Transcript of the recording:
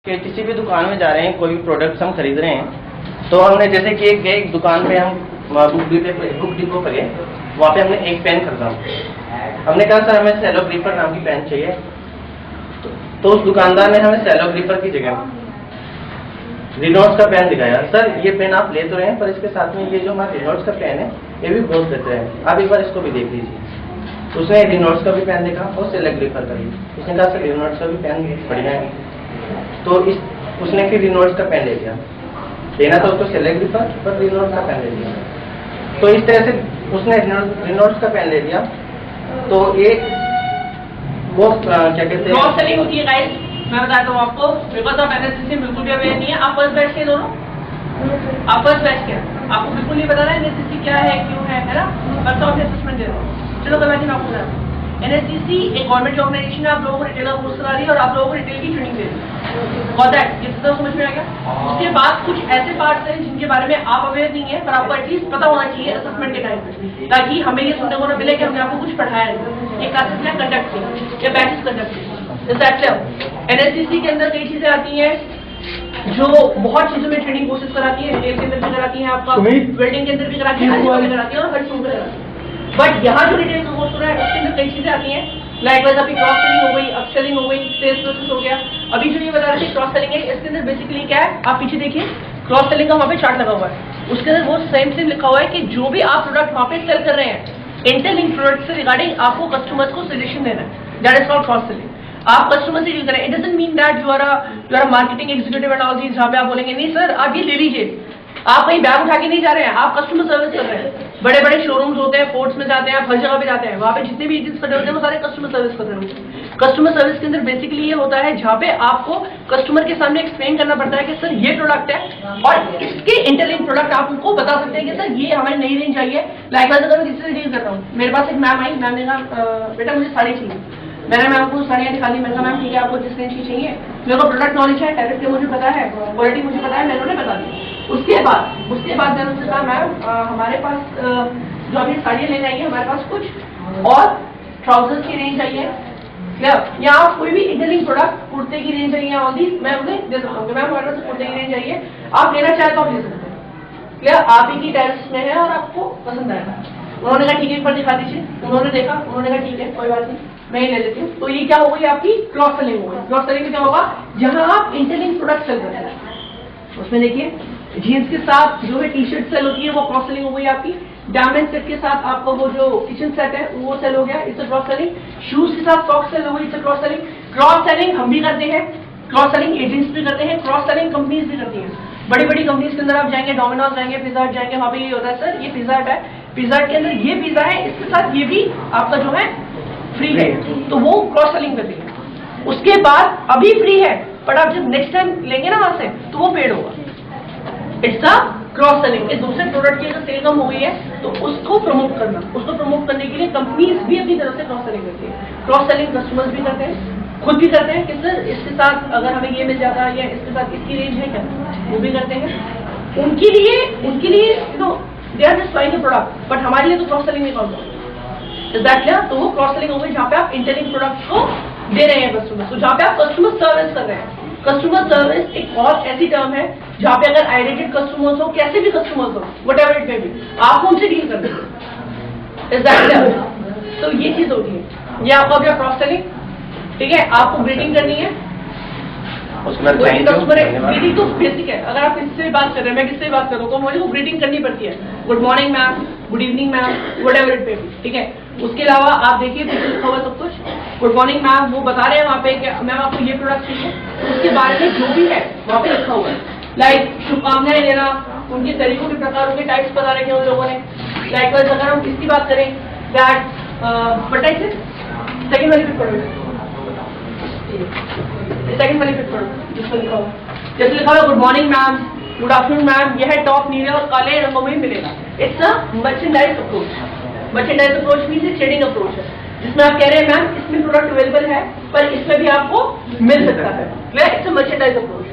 कि किसी भी दुकान में जा रहे हैं, कोई भी प्रोडक्ट्स हम खरीद रहे हैं, तो हमने जैसे कि एक दुकान पे हम बुक डिपो पर गए, वहाँ पे हमने एक पेन खरीदा। हमने कहा सर हमें सेलो ग्रिपर नाम की पेन चाहिए, तो उस दुकानदार ने हमें सेलो ग्रिपर की जगह रिनोल्ड्स का पेन दिखाया। सर ये पेन आप ले तो रहे हैं, पर इसके साथ में ये जो हमारा रिनोल्ड्स का पेन है ये भी बहुत बेहतर है, आप एक बार इसको भी देख लीजिए। उसने रिनोल्ड्स का भी पेन देखा और सेलो ग्रिपर का भी। उसने कहा सर रिनोल्ड्स का भी पेन बढ़िया है, तो उसने फिर रिनोल्ड्स का पेन ले लिया। लेना था उसको सेलो ग्रिपर, पर रिनोल्ड्स का पेन ले लिया। तो इस तरह से उसने रिनोल्ड्स का पेन ले लिया। तो एक वो क्या कहते हैं, क्रॉस सेलिंग होती है गाइस। मैं बताता हूँ आपको, बिकॉज ऑफ एनएससी बिल्कुल भी अवेयर नहीं है। आप फर्स्ट बैच के दोनों, आप फर्स्ट बैच के, आपको बिल्कुल नहीं पता ना एनएससी क्या है, क्यों है ना। करता हूँ असेसमेंट दे रहा हूँ। चलो कल मैं आपको बताता हूँ। एनएससी एक गवर्नमेंट ऑर्गेनाइजेशन है, आप लोगों को रिटेल का कोर्स करा रही है और आप लोगों को रिटेल की ट्रेनिंग दे रही है। Got that? ये तो समझ में आ गया। उसके बाद कुछ ऐसे पार्ट्स हैं जिनके बारे में आप अवेयर नहीं है, पर आपको एटलीस्ट पता होना चाहिए असेसमेंट के टाइम पे, ताकि हमें ये सुनने को ना मिले कि हमने आपको कुछ पढ़ाया है। ये क्लासेस में कंडक्ट की या बैचेस कंडक्ट की। एनएससी के अंदर कई चीजें आती हैं जो बहुत चीजों में ट्रेनिंग कोर्सेज कराती है, रिटेल के अंदर भी कराती है, आपका वेल्डिंग के अंदर भी कराती है, हर जगह भी कराती है और हर चीज में कराती है। बट यहाँ जो रिटेल का कोर्स हो रहा है उसके अंदर कई चीजें आती हैं, लाइक वाइज आपकी क्रॉस सेलिंग हो गई, अप सेलिंग हो गई, सेल्स प्रोसेस हो गया। अभी जो ये बता रहे थे क्रॉस सेलिंग है, इसके अंदर बेसिकली क्या है, आप पीछे देखिए क्रॉस सेलिंग का वहाँ पे चार्ट लगा हुआ है। उसके अंदर वो सेम लिखा हुआ है कि जो भी आप प्रोडक्ट वहाँ पे सेल कर रहे हैं, इंटरलिंक प्रोडक्ट से रिगार्डिंग आपको कस्टमर्स को सजेशन देना है। That is called cross selling. आप कस्टमर से डील करें। It doesn't mean that you are marketing executive and all these, जहाँ पे आप बोलेंगे नहीं सर आप ये ले लीजिए, आप कहीं बैग उठा के नहीं जा रहे हैं, आप कस्टमर सर्विस कर रहे हैं। बड़े बड़े शोरूम्स होते हैं, फोर्ट्स में जाते हैं, आप हर जगह पे जाते हैं, वहाँ पे जितने भी एजेंट्स खड़े होते हैं वो सारे कस्टमर सर्विस कर रहे हैं। कस्टमर सर्विस के अंदर बेसिकली ये होता है जहाँ पे आपको कस्टमर के सामने एक्सप्लेन करना पड़ता है कि सर ये प्रोडक्ट है और इसके इंटरलिंक प्रोडक्ट आप उनको बता सकते हैं कि सर ये हमारी नई रेंज आई है। लाइक अगर मैं किसी से डील कर रहा हूँ, मेरे पास एक मैम आई, मैम ने कहा बेटा मुझे साड़ी चाहिए। मैंने मैम को साड़ियाँ दिखा दी। मैंने कहा मैम ठीक है आपको जिस रेंज की चाहिए, मेरे को प्रोडक्ट नॉलेज है, टैरिफ के मुझे पता है, क्वालिटी मुझे पता है, मैंने उन्हें बता दी। उसके बाद मैंने उनसे कहा मैम हमारे पास जो अभी साड़ियाँ लेने आई है, हमारे पास कुछ और ट्राउजर्स की रेंज आई है या आप कोई भी इंटरलिंक प्रोडक्ट कुर्ते की रेंज आई है, ऑल दी मैं उन्हें दे सकता हूँ। मैम हमारे पास कुर्ते की रेंज आई है, आप लेना चाहे तो आप ले सकते हैं। क्लियर? आप ही की टैरिफ में है और आपको पसंद आएगा। उन्होंने कहा ठीक है एक बार दिखा दीजिए। उन्होंने देखा, उन्होंने कहा ठीक है कोई बात नहीं मैं ही ले लेती हूँ। तो ये क्या हो गई आपकी क्रॉस सेलिंग हो गई। क्रॉस सेलिंग में क्या होगा, जहां आप इंटरलिंक प्रोडक्ट सेल करते हैं, उसमें देखिए जीन्स के साथ जो है टी शर्ट सेल होती है वो क्रॉस सेलिंग हो गई आपकी। डायमंड सेट के साथ आपका वो जो किचन सेट है वो सेल हो गया, इससे क्रॉस सेलिंग। शूज के साथ सॉक्स सेल हो गई, इससे क्रॉस सेलिंग। क्रॉस सेलिंग हम भी करते हैं, क्रॉस सेलिंग एजेंट्स भी करते हैं, क्रॉस सेलिंग कंपनीज भी करती हैं। बड़ी बड़ी कंपनीज के अंदर आप जाएंगे, डोमिनोज जाएंगे, पिज्जा हट जाएंगे, वहाँ पे ये होता है सर ये पिज्जा हट है, पिज्जा हट के अंदर ये पिज्जा है, इसके साथ ये भी आपका जो है फ्री है, तो वो क्रॉस सेलिंग करती है। उसके बाद अभी फ्री है बट आप जब नेक्स्ट टाइम लेंगे ना वहां से तो वो पेड होगा। It's a cross selling. इस दूसरे प्रोडक्ट की अगर सेल कम हो गई है तो उसको प्रमोट करना, उसको प्रमोट करने के लिए कंपनीज भी अपनी तरफ से क्रॉस सेलिंग करती है। क्रॉस सेलिंग कस्टमर्स भी करते हैं, खुद भी करते हैं कि सर इसके साथ अगर हमें ये मिल जाता है या इसके साथ इसकी रेंज है क्या, वो भी करते हैं। उनके लिए they are just buying a product, but हमारे लिए तो क्रॉस सेलिंग में कौन सा तो वो क्रॉस सेलिंग हो गई जहाँ पे आप इंटरलिंक प्रोडक्ट को दे रहे हैं कस्टमर को, जहाँ पे आप कस्टमर सर्विस कर रहे हैं। कस्टमर सर्विस एक और ऐसी टर्म है जहाँ पे अगर आइडेंटिटी कस्टमर्स हो, कैसे भी कस्टमर्स हो, व्हाटएवर इट मे बी, आपको उनसे डील करना है। तो ये चीज होती है, ये आपका क्या क्रॉस सेलिंग। ठीक है, आपको ग्रीटिंग करनी है। ग्रीटिंग तो बेसिक है, अगर आप किससे बात कर रहे हैं, मैं किससे बात कर रहा हूँ तो मुझे वो ग्रीटिंग करनी पड़ती है। Good morning ma'am, good evening ma'am, whatever it may be. ठीक है, उसके अलावा आप देखिए पीछे लिखा हुआ सब कुछ। गुड मॉर्निंग मैम, वो बता रहे हैं वहाँ पे कि मैम आपको ये प्रोडक्ट चाहिए, उसके बारे में जो भी है वहाँ पे लिखा हुआ है। लाइक शुभकामनाएं देना, उनके तरीकों के प्रकारों के टाइप्स बता रखे हैं उन लोगों ने। लाइक अगर हम इसकी बात करें दैट बताइए सेकेंड वाली पे पढ़ो, सेकंड वाली पिक पढ़ो जिसको लिखा हुआ, जैसे लिखा हुआ good morning ma'am, good afternoon ma'am, यह टॉप नीले और काले रंगों में मिलेगा। It's a merchandise approach. Merchandise approach means एक ट्रेडिंग अप्रोच है जिसमें आप कह रहे हैं मैम इसमें प्रोडक्ट अवेलेबल है पर इसमें भी आपको मिल सकता है। It's a merchandise approach.